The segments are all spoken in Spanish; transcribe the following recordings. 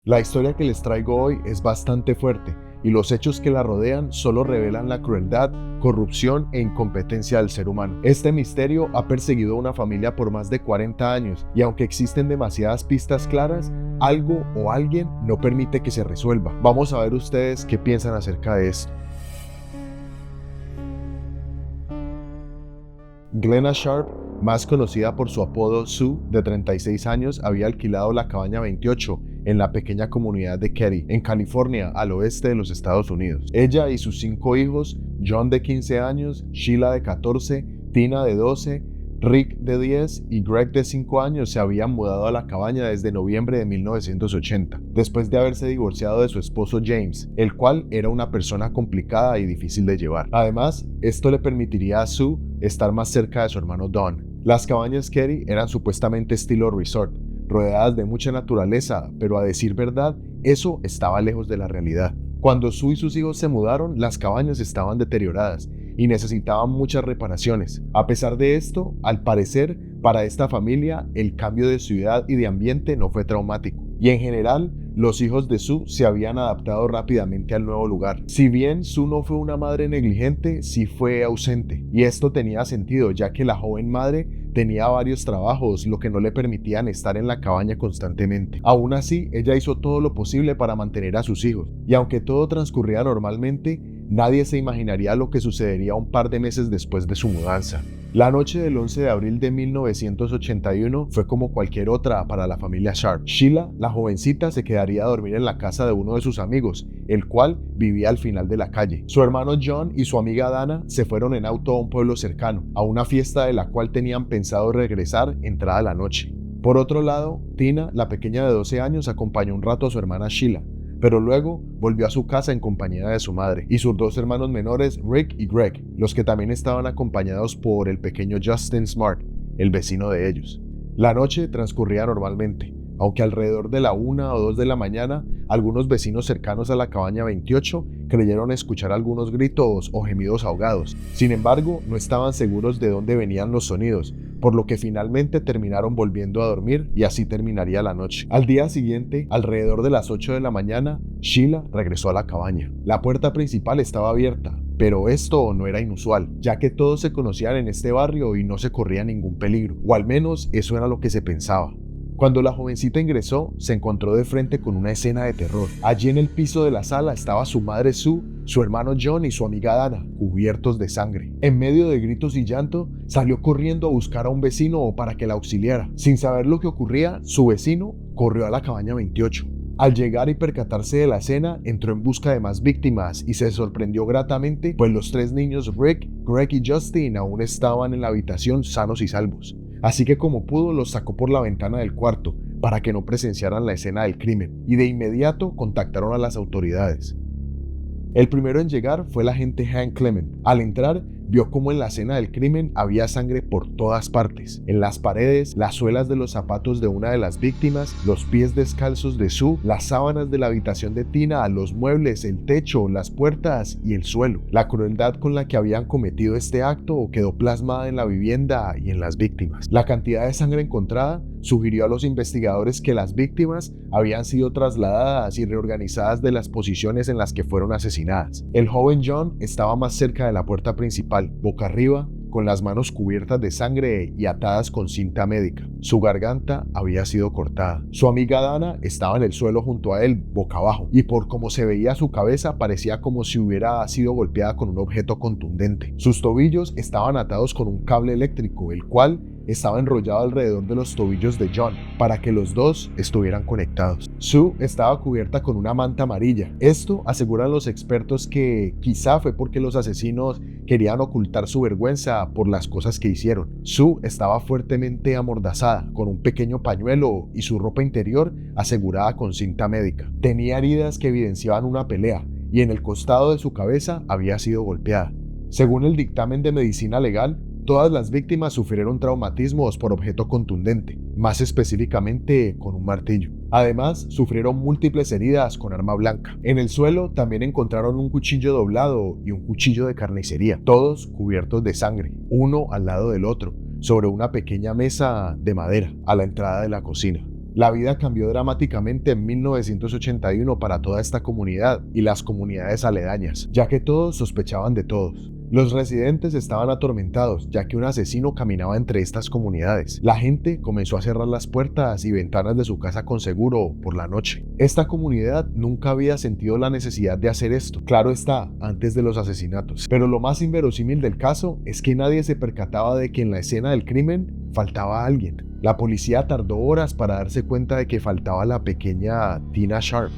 La historia que les traigo hoy es bastante fuerte y los hechos que la rodean solo revelan la crueldad, corrupción e incompetencia del ser humano. Este misterio ha perseguido a una familia por más de 40 años y aunque existen demasiadas pistas claras, algo o alguien no permite que se resuelva. Vamos a ver ustedes qué piensan acerca de esto. Glenna Sharp, más conocida por su apodo Sue, de 36 años, había alquilado la cabaña 28 en la pequeña comunidad de Katy, en California, al oeste de los Estados Unidos. Ella y sus 5 hijos, John de 15 años, Sheila de 14, Tina de 12, Rick de 10 y Greg de 5 años se habían mudado a la cabaña desde noviembre de 1980, después de haberse divorciado de su esposo James, el cual era una persona complicada y difícil de llevar. Además, esto le permitiría a Sue estar más cerca de su hermano Don. Las cabañas Katy eran supuestamente estilo resort, rodeadas de mucha naturaleza, pero a decir verdad, eso estaba lejos de la realidad. Cuando Sue y sus hijos se mudaron, las cabañas estaban deterioradas y necesitaban muchas reparaciones. A pesar de esto, al parecer, para esta familia, el cambio de ciudad y de ambiente no fue traumático. Y en general, los hijos de Sue se habían adaptado rápidamente al nuevo lugar. Si bien Sue no fue una madre negligente, sí fue ausente. Y esto tenía sentido, ya que la joven madre tenía varios trabajos, lo que no le permitían estar en la cabaña constantemente. Aún así, ella hizo todo lo posible para mantener a sus hijos. Y aunque todo transcurría normalmente, nadie se imaginaría lo que sucedería un par de meses después de su mudanza. La noche del 11 de abril de 1981 fue como cualquier otra para la familia Sharp. Sheila, la jovencita, se quedaría a dormir en la casa de uno de sus amigos, el cual vivía al final de la calle. Su hermano John y su amiga Dana se fueron en auto a un pueblo cercano, a una fiesta de la cual tenían pensado regresar entrada la noche. Por otro lado, Tina, la pequeña de 12 años, acompañó un rato a su hermana Sheila, pero luego volvió a su casa en compañía de su madre y sus 2 hermanos menores, Rick y Greg, los que también estaban acompañados por el pequeño Justin Smart, el vecino de ellos. La noche transcurría normalmente, aunque alrededor de la 1 o 2 de la mañana, algunos vecinos cercanos a la cabaña 28 creyeron escuchar algunos gritos o gemidos ahogados. Sin embargo, no estaban seguros de dónde venían los sonidos, por lo que finalmente terminaron volviendo a dormir y así terminaría la noche. Al día siguiente, alrededor de las 8 de la mañana, Sheila regresó a la cabaña. La puerta principal estaba abierta, pero esto no era inusual, ya que todos se conocían en este barrio y no se corría ningún peligro, o al menos eso era lo que se pensaba. Cuando la jovencita ingresó, se encontró de frente con una escena de terror. Allí en el piso de la sala estaba su madre Sue, su hermano John y su amiga Dana, cubiertos de sangre. En medio de gritos y llanto, salió corriendo a buscar a un vecino para que la auxiliara. Sin saber lo que ocurría, su vecino corrió a la cabaña 28. Al llegar y percatarse de la escena, entró en busca de más víctimas y se sorprendió gratamente, pues los 3 niños Rick, Greg y Justin aún estaban en la habitación sanos y salvos. Así que como pudo los sacó por la ventana del cuarto para que no presenciaran la escena del crimen y de inmediato contactaron a las autoridades. El primero en llegar fue el agente Hank Clement. Al entrar, vio cómo en la escena del crimen había sangre por todas partes, en las paredes, las suelas de los zapatos de una de las víctimas, los pies descalzos de Sue, las sábanas de la habitación de Tina, los muebles, el techo, las puertas y el suelo. La crueldad con la que habían cometido este acto quedó plasmada en la vivienda y en las víctimas. La cantidad de sangre encontrada sugirió a los investigadores que las víctimas habían sido trasladadas y reorganizadas de las posiciones en las que fueron asesinadas. El joven John estaba más cerca de la puerta principal, boca arriba, con las manos cubiertas de sangre y atadas con cinta médica. Su garganta había sido cortada. Su amiga Dana estaba en el suelo junto a él, boca abajo, y por cómo se veía su cabeza parecía como si hubiera sido golpeada con un objeto contundente. Sus tobillos estaban atados con un cable eléctrico, el cual estaba enrollado alrededor de los tobillos de John para que los dos estuvieran conectados. Sue estaba cubierta con una manta amarilla. Esto aseguran los expertos que quizá fue porque los asesinos querían ocultar su vergüenza por las cosas que hicieron. Sue estaba fuertemente amordazada con un pequeño pañuelo y su ropa interior asegurada con cinta médica. Tenía heridas que evidenciaban una pelea y en el costado de su cabeza había sido golpeada. Según el dictamen de medicina legal, todas las víctimas sufrieron traumatismos por objeto contundente, más específicamente con un martillo. Además, sufrieron múltiples heridas con arma blanca. En el suelo también encontraron un cuchillo doblado y un cuchillo de carnicería, todos cubiertos de sangre, uno al lado del otro, sobre una pequeña mesa de madera a la entrada de la cocina. La vida cambió dramáticamente en 1981 para toda esta comunidad y las comunidades aledañas, ya que todos sospechaban de todos. Los residentes estaban atormentados, ya que un asesino caminaba entre estas comunidades. La gente comenzó a cerrar las puertas y ventanas de su casa con seguro por la noche. Esta comunidad nunca había sentido la necesidad de hacer esto, claro está, antes de los asesinatos. Pero lo más inverosímil del caso es que nadie se percataba de que en la escena del crimen faltaba alguien. La policía tardó horas para darse cuenta de que faltaba la pequeña Tina Sharp.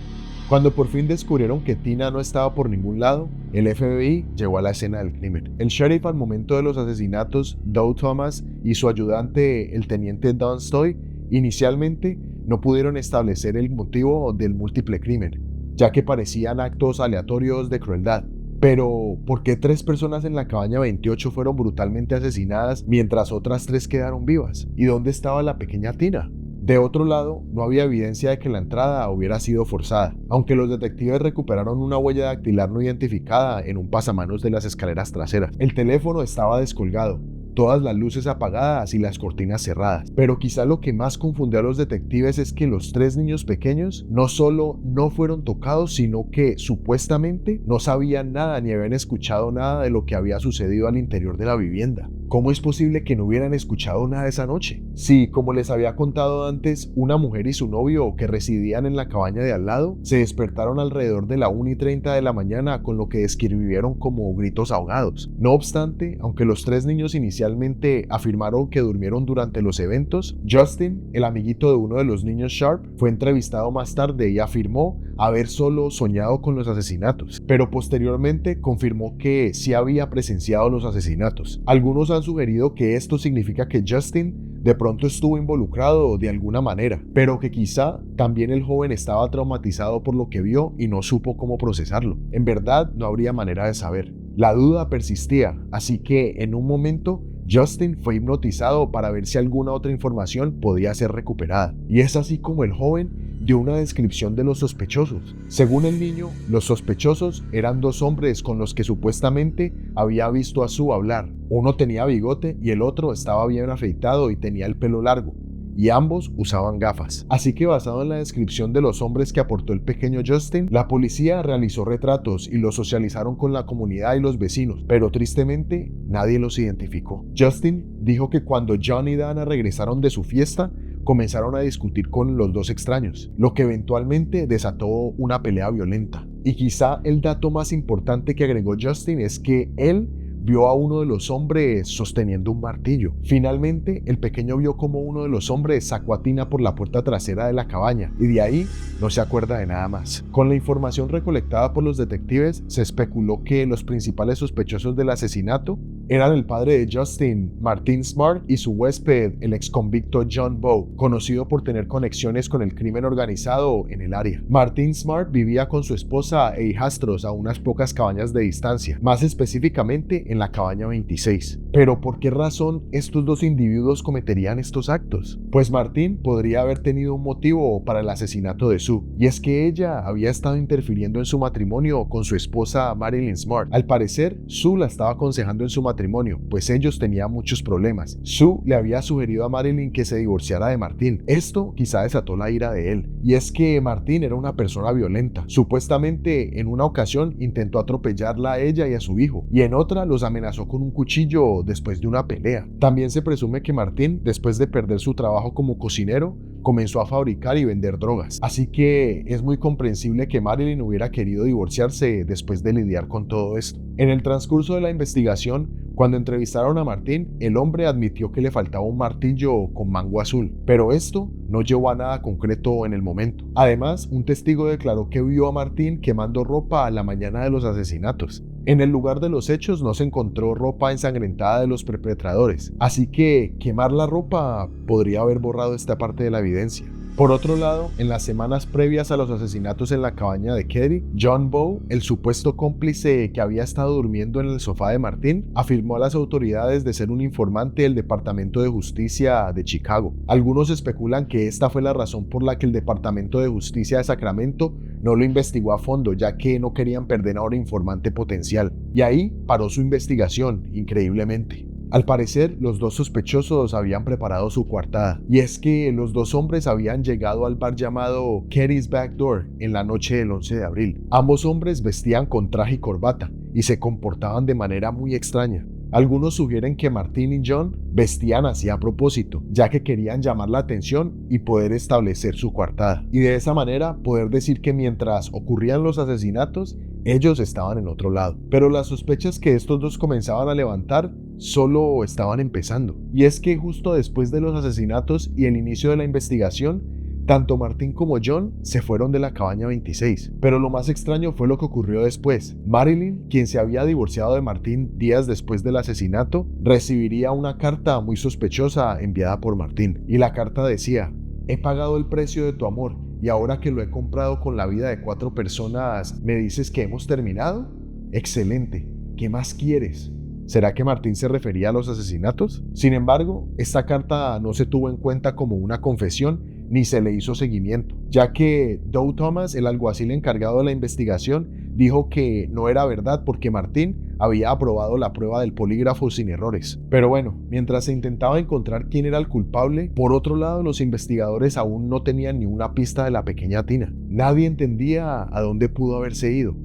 Cuando por fin descubrieron que Tina no estaba por ningún lado, el FBI llegó a la escena del crimen. El sheriff al momento de los asesinatos, Doe Thomas, y su ayudante, el teniente Don Stoy, inicialmente no pudieron establecer el motivo del múltiple crimen, ya que parecían actos aleatorios de crueldad. Pero, ¿por qué 3 personas en la cabaña 28 fueron brutalmente asesinadas mientras otras 3 quedaron vivas? ¿Y dónde estaba la pequeña Tina? De otro lado, no había evidencia de que la entrada hubiera sido forzada, aunque los detectives recuperaron una huella dactilar no identificada en un pasamanos de las escaleras traseras. El teléfono estaba descolgado, todas las luces apagadas y las cortinas cerradas. Pero quizá lo que más confundió a los detectives es que los 3 niños pequeños no solo no fueron tocados, sino que supuestamente no sabían nada ni habían escuchado nada de lo que había sucedido al interior de la vivienda. ¿Cómo es posible que no hubieran escuchado nada esa noche? Sí, como les había contado antes, una mujer y su novio que residían en la cabaña de al lado se despertaron alrededor de la 1:30 de la mañana con lo que describieron como gritos ahogados. No obstante, aunque los 3 niños inicialmente afirmaron que durmieron durante los eventos, Justin, el amiguito de uno de los niños Sharp, fue entrevistado más tarde y afirmó haber solo soñado con los asesinatos, pero posteriormente confirmó que sí había presenciado los asesinatos. Algunos han sugerido que esto significa que Justin de pronto estuvo involucrado de alguna manera, pero que quizá también el joven estaba traumatizado por lo que vio y no supo cómo procesarlo. En verdad, no habría manera de saber. La duda persistía, así que en un momento Justin fue hipnotizado para ver si alguna otra información podía ser recuperada. Y es así como el joven dio una descripción de los sospechosos. Según el niño, los sospechosos eran 2 hombres con los que supuestamente había visto a Sue hablar. Uno tenía bigote y el otro estaba bien afeitado y tenía el pelo largo, y ambos usaban gafas. Así que basado en la descripción de los hombres que aportó el pequeño Justin, la policía realizó retratos y los socializaron con la comunidad y los vecinos, pero tristemente nadie los identificó. Justin dijo que cuando John y Dana regresaron de su fiesta, comenzaron a discutir con los 2 extraños, lo que eventualmente desató una pelea violenta. Y quizá el dato más importante que agregó Justin es que él vio a uno de los hombres sosteniendo un martillo. Finalmente, el pequeño vio como uno de los hombres sacó a Tina por la puerta trasera de la cabaña y de ahí no se acuerda de nada más. Con la información recolectada por los detectives, se especuló que los principales sospechosos del asesinato eran el padre de Justin, Martin Smart, y su huésped, el exconvicto John Bowe, conocido por tener conexiones con el crimen organizado en el área. Martin Smart vivía con su esposa e hijastros a unas pocas cabañas de distancia, más específicamente en la cabaña 26. Pero ¿por qué razón estos 2 individuos cometerían estos actos? Pues Martin podría haber tenido un motivo para el asesinato de Sue, y es que ella había estado interfiriendo en su matrimonio con su esposa Marilyn Smart. Al parecer, Sue la estaba aconsejando en su matrimonio, pues ellos tenían muchos problemas. Sue le había sugerido a Marilyn que se divorciara de Martin. Esto quizá desató la ira de él, y es que Martin era una persona violenta. Supuestamente en una ocasión intentó atropellarla a ella y a su hijo, y en otra los amenazó con un cuchillo después de una pelea. También se presume que Martin, después de perder su trabajo como cocinero, comenzó a fabricar y vender drogas. Así que es muy comprensible que Marilyn hubiera querido divorciarse después de lidiar con todo esto. En el transcurso de la investigación, cuando entrevistaron a Martin, el hombre admitió que le faltaba un martillo con mango azul, pero esto no llevó a nada concreto en el momento. Además, un testigo declaró que vio a Martin quemando ropa a la mañana de los asesinatos. En el lugar de los hechos no se encontró ropa ensangrentada de los perpetradores, así que quemar la ropa podría haber borrado esta parte de la evidencia. Por otro lado, en las semanas previas a los asesinatos en la cabaña de Keddie, John Bowe, el supuesto cómplice que había estado durmiendo en el sofá de Martin, afirmó a las autoridades de ser un informante del Departamento de Justicia de Chicago. Algunos especulan que esta fue la razón por la que el Departamento de Justicia de Sacramento no lo investigó a fondo, ya que no querían perder a un informante potencial. Y ahí paró su investigación, increíblemente. Al parecer, los dos sospechosos habían preparado su coartada, y es que los dos hombres habían llegado al bar llamado Kerry's Back Door en la noche del 11 de abril. Ambos hombres vestían con traje y corbata, y se comportaban de manera muy extraña. Algunos sugieren que Martin y John vestían así a propósito, ya que querían llamar la atención y poder establecer su coartada, y de esa manera poder decir que mientras ocurrían los asesinatos, ellos estaban en otro lado. Pero las sospechas que estos dos comenzaban a levantar solo estaban empezando, y es que justo después de los asesinatos y el inicio de la investigación, tanto Martin como John se fueron de la cabaña 26. Pero lo más extraño fue lo que ocurrió después. Marilyn, quien se había divorciado de Martin días después del asesinato, recibiría una carta muy sospechosa enviada por Martin. Y la carta decía: he pagado el precio de tu amor, y ahora que lo he comprado con la vida de 4 personas, ¿me dices que hemos terminado? Excelente. ¿Qué más quieres? ¿Será que Martin se refería a los asesinatos? Sin embargo, esta carta no se tuvo en cuenta como una confesión ni se le hizo seguimiento, ya que Doe Thomas, el alguacil encargado de la investigación, dijo que no era verdad porque Martin había aprobado la prueba del polígrafo sin errores. Pero bueno, mientras se intentaba encontrar quién era el culpable, por otro lado los investigadores aún no tenían ni una pista de la pequeña Tina. Nadie entendía a dónde pudo haberse ido.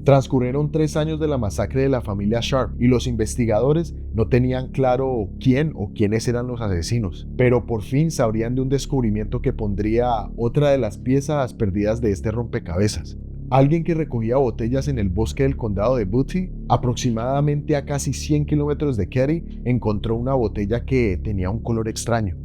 Transcurrieron 3 años de la masacre de la familia Sharp y los investigadores no tenían claro quién o quiénes eran los asesinos, pero por fin sabrían de un descubrimiento que pondría otra de las piezas perdidas de este rompecabezas. Alguien que recogía botellas en el bosque del condado de Butte, aproximadamente a casi 100 kilómetros de Kerry, encontró una botella que tenía un color extraño,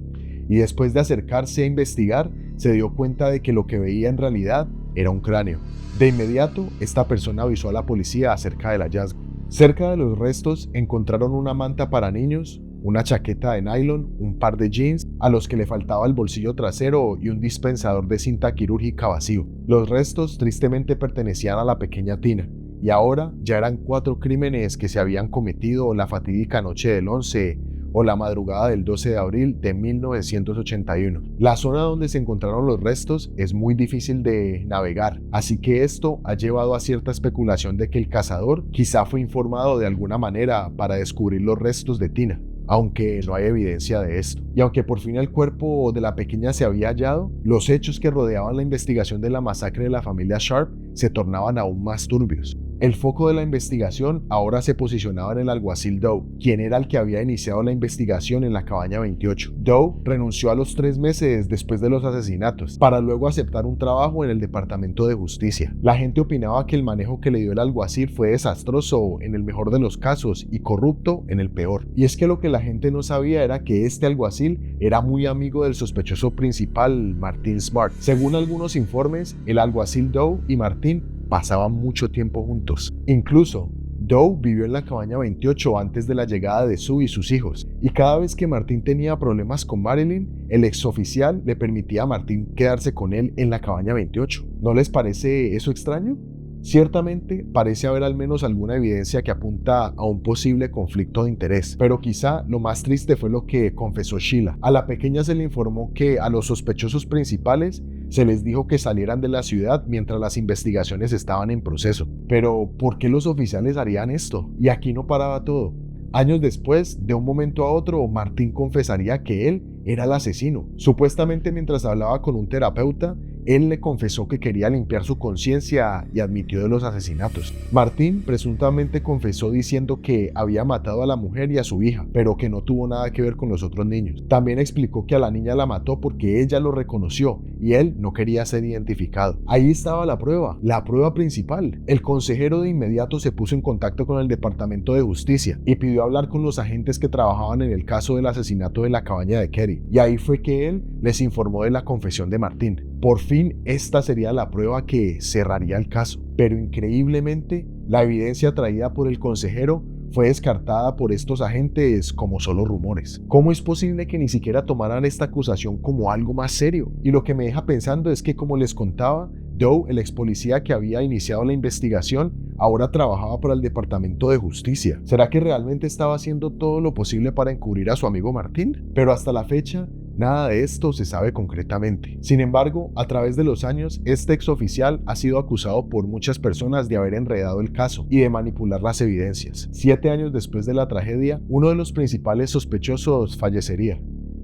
y después de acercarse a investigar, se dio cuenta de que lo que veía en realidad era un cráneo. De inmediato, esta persona avisó a la policía acerca del hallazgo. Cerca de los restos encontraron una manta para niños, una chaqueta de nylon, un par de jeans a los que le faltaba el bolsillo trasero y un dispensador de cinta quirúrgica vacío. Los restos tristemente pertenecían a la pequeña Tina, y ahora ya eran 4 crímenes que se habían cometido la fatídica noche del 11 o la madrugada del 12 de abril de 1981. La zona donde se encontraron los restos es muy difícil de navegar, así que esto ha llevado a cierta especulación de que el cazador quizá fue informado de alguna manera para descubrir los restos de Tina, aunque no hay evidencia de esto. Y aunque por fin el cuerpo de la pequeña se había hallado, los hechos que rodeaban la investigación de la masacre de la familia Sharp se tornaban aún más turbios. El foco de la investigación ahora se posicionaba en el alguacil Doe, quien era el que había iniciado la investigación en la cabaña 28. Doe renunció a los 3 meses después de los asesinatos, para luego aceptar un trabajo en el Departamento de Justicia. La gente opinaba que el manejo que le dio el alguacil fue desastroso en el mejor de los casos y corrupto en el peor. Y es que lo que la gente no sabía era que este alguacil era muy amigo del sospechoso principal, Martin Smart. Según algunos informes, el alguacil Doe y Martin pasaban mucho tiempo juntos. Incluso, Doe vivió en la cabaña 28 antes de la llegada de Sue y sus hijos, y cada vez que Martin tenía problemas con Marilyn, el exoficial le permitía a Martin quedarse con él en la cabaña 28. ¿No les parece eso extraño? Ciertamente parece haber al menos alguna evidencia que apunta a un posible conflicto de interés, pero quizá lo más triste fue lo que confesó Sheila. A la pequeña se le informó que a los sospechosos principales se les dijo que salieran de la ciudad mientras las investigaciones estaban en proceso. Pero, ¿por qué los oficiales harían esto? Y aquí no paraba todo. Años después, de un momento a otro, Martin confesaría que él era el asesino. Supuestamente mientras hablaba con un terapeuta, él le confesó que quería limpiar su conciencia y admitió de los asesinatos. Martin presuntamente confesó diciendo que había matado a la mujer y a su hija, pero que no tuvo nada que ver con los otros niños. También explicó que a la niña la mató porque ella lo reconoció y él no quería ser identificado. Ahí estaba la prueba principal. El consejero de inmediato se puso en contacto con el Departamento de Justicia y pidió hablar con los agentes que trabajaban en el caso del asesinato de la cabaña de Kerry. Y ahí fue que él les informó de la confesión de Martin. Por fin, esta sería la prueba que cerraría el caso. Pero increíblemente, la evidencia traída por el consejero fue descartada por estos agentes como solo rumores. ¿Cómo es posible que ni siquiera tomaran esta acusación como algo más serio? Y lo que me deja pensando es que, como les contaba, Doe, el ex policía que había iniciado la investigación, ahora trabajaba para el Departamento de Justicia. ¿Será que realmente estaba haciendo todo lo posible para encubrir a su amigo Martín? Pero hasta la fecha, nada de esto se sabe concretamente. Sin embargo, a través de los años, este exoficial ha sido acusado por muchas personas de haber enredado el caso y de manipular las evidencias. 7 años después de la tragedia, uno de los principales sospechosos fallecería,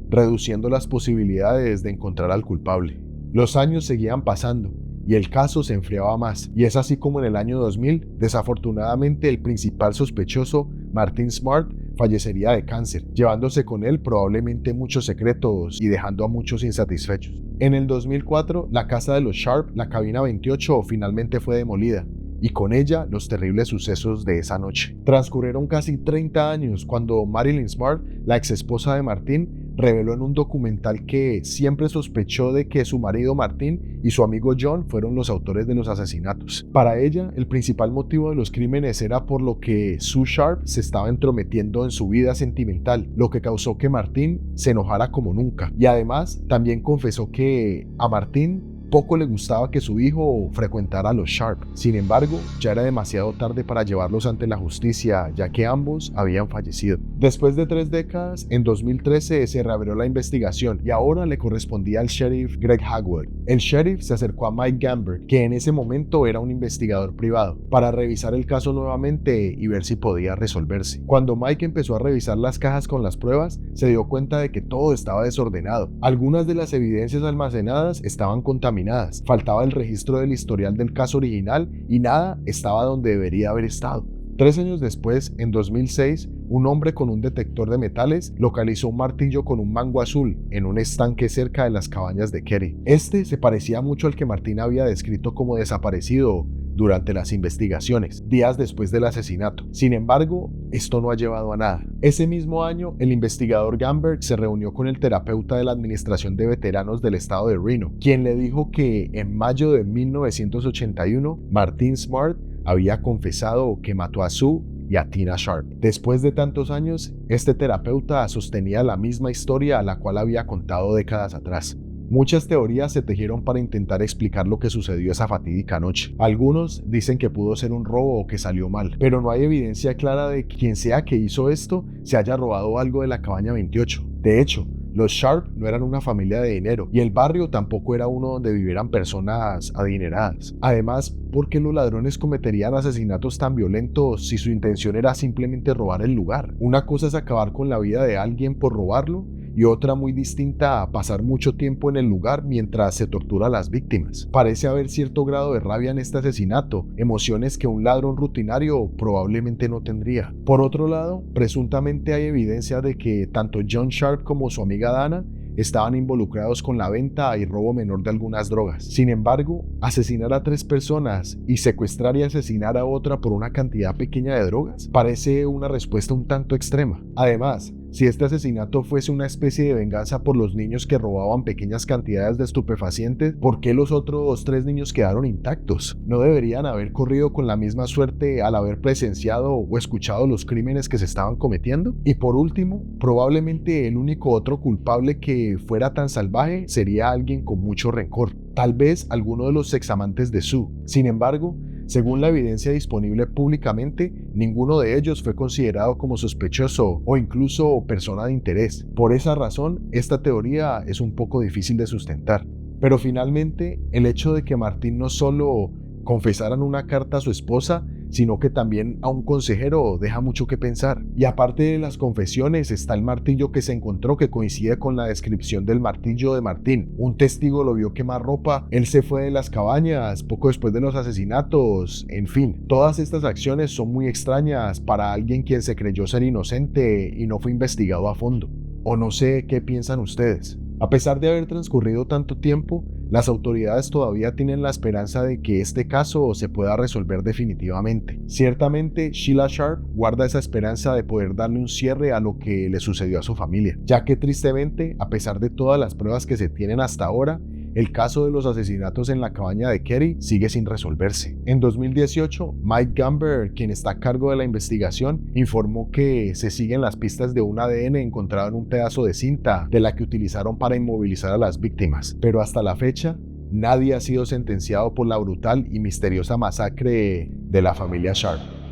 reduciendo las posibilidades de encontrar al culpable. Los años seguían pasando y el caso se enfriaba más, y es así como en el año 2000, desafortunadamente, el principal sospechoso, Martin Smart, fallecería de cáncer, llevándose con él probablemente muchos secretos y dejando a muchos insatisfechos. En el 2004, la casa de los Sharp, la cabina 28, finalmente fue demolida, y con ella los terribles sucesos de esa noche. Transcurrieron casi 30 años cuando Marilyn Smart, la exesposa de Martin, reveló en un documental que siempre sospechó de que su marido Martin y su amigo John fueron los autores de los asesinatos. Para ella, el principal motivo de los crímenes era por lo que Sue Sharp se estaba entrometiendo en su vida sentimental, lo que causó que Martin se enojara como nunca. Y además, también confesó que a Martin poco le gustaba que su hijo frecuentara a los Sharp. Sin embargo, ya era demasiado tarde para llevarlos ante la justicia, ya que ambos habían fallecido. Después de 3 décadas, en 2013 se reabrió la investigación y ahora le correspondía al sheriff Greg Hagwood. El sheriff se acercó a Mike Gamber, que en ese momento era un investigador privado, para revisar el caso nuevamente y ver si podía resolverse. Cuando Mike empezó a revisar las cajas con las pruebas, se dio cuenta de que todo estaba desordenado. Algunas de las evidencias almacenadas estaban contaminadas, faltaba el registro del historial del caso original y nada estaba donde debería haber estado. 3 años después, en 2006, un hombre con un detector de metales localizó un martillo con un mango azul en un estanque cerca de las cabañas de Kerry. Este se parecía mucho al que Martin había descrito como desaparecido durante las investigaciones, días después del asesinato. Sin embargo, esto no ha llevado a nada. Ese mismo año, el investigador Gamberg se reunió con el terapeuta de la Administración de Veteranos del estado de Reno, quien le dijo que en mayo de 1981, Martin Smart había confesado que mató a Sue y a Tina Sharp. Después de tantos años, este terapeuta sostenía la misma historia a la cual había contado décadas atrás. Muchas teorías se tejieron para intentar explicar lo que sucedió esa fatídica noche. Algunos dicen que pudo ser un robo o que salió mal, pero no hay evidencia clara de que quien sea que hizo esto se haya robado algo de la cabaña 28. De hecho, los Sharp no eran una familia de dinero y el barrio tampoco era uno donde vivieran personas adineradas. Además, ¿por qué los ladrones cometerían asesinatos tan violentos si su intención era simplemente robar el lugar? Una cosa es acabar con la vida de alguien por robarlo y otra muy distinta a pasar mucho tiempo en el lugar mientras se tortura a las víctimas. Parece haber cierto grado de rabia en este asesinato, emociones que un ladrón rutinario probablemente no tendría. Por otro lado, presuntamente hay evidencia de que tanto John Sharp como su amiga Dana estaban involucrados con la venta y robo menor de algunas drogas. Sin embargo, asesinar a 3 personas y secuestrar y asesinar a otra por una cantidad pequeña de drogas parece una respuesta un tanto extrema. Además, si este asesinato fuese una especie de venganza por los niños que robaban pequeñas cantidades de estupefacientes, ¿por qué los otros 3 niños quedaron intactos? ¿No deberían haber corrido con la misma suerte al haber presenciado o escuchado los crímenes que se estaban cometiendo? Y por último, probablemente el único otro culpable que fuera tan salvaje sería alguien con mucho rencor, tal vez alguno de los examantes de Sue. Sin embargo, según la evidencia disponible públicamente, ninguno de ellos fue considerado como sospechoso o incluso persona de interés. Por esa razón, esta teoría es un poco difícil de sustentar. Pero finalmente, el hecho de que Martin no solo confesara en una carta a su esposa, sino que también a un consejero deja mucho que pensar. Y aparte de las confesiones está el martillo que se encontró que coincide con la descripción del martillo de Martín. Un testigo lo vio quemar ropa, él se fue de las cabañas poco después de los asesinatos, en fin. Todas estas acciones son muy extrañas para alguien quien se creyó ser inocente y no fue investigado a fondo. O no sé qué piensan ustedes. A pesar de haber transcurrido tanto tiempo, las autoridades todavía tienen la esperanza de que este caso se pueda resolver definitivamente. Ciertamente, Sheila Sharp guarda esa esperanza de poder darle un cierre a lo que le sucedió a su familia, ya que tristemente, a pesar de todas las pruebas que se tienen hasta ahora, el caso de los asesinatos en la cabaña de Kerry sigue sin resolverse. En 2018, Mike Gamber, quien está a cargo de la investigación, informó que se siguen las pistas de un ADN encontrado en un pedazo de cinta de la que utilizaron para inmovilizar a las víctimas, pero hasta la fecha nadie ha sido sentenciado por la brutal y misteriosa masacre de la familia Sharp.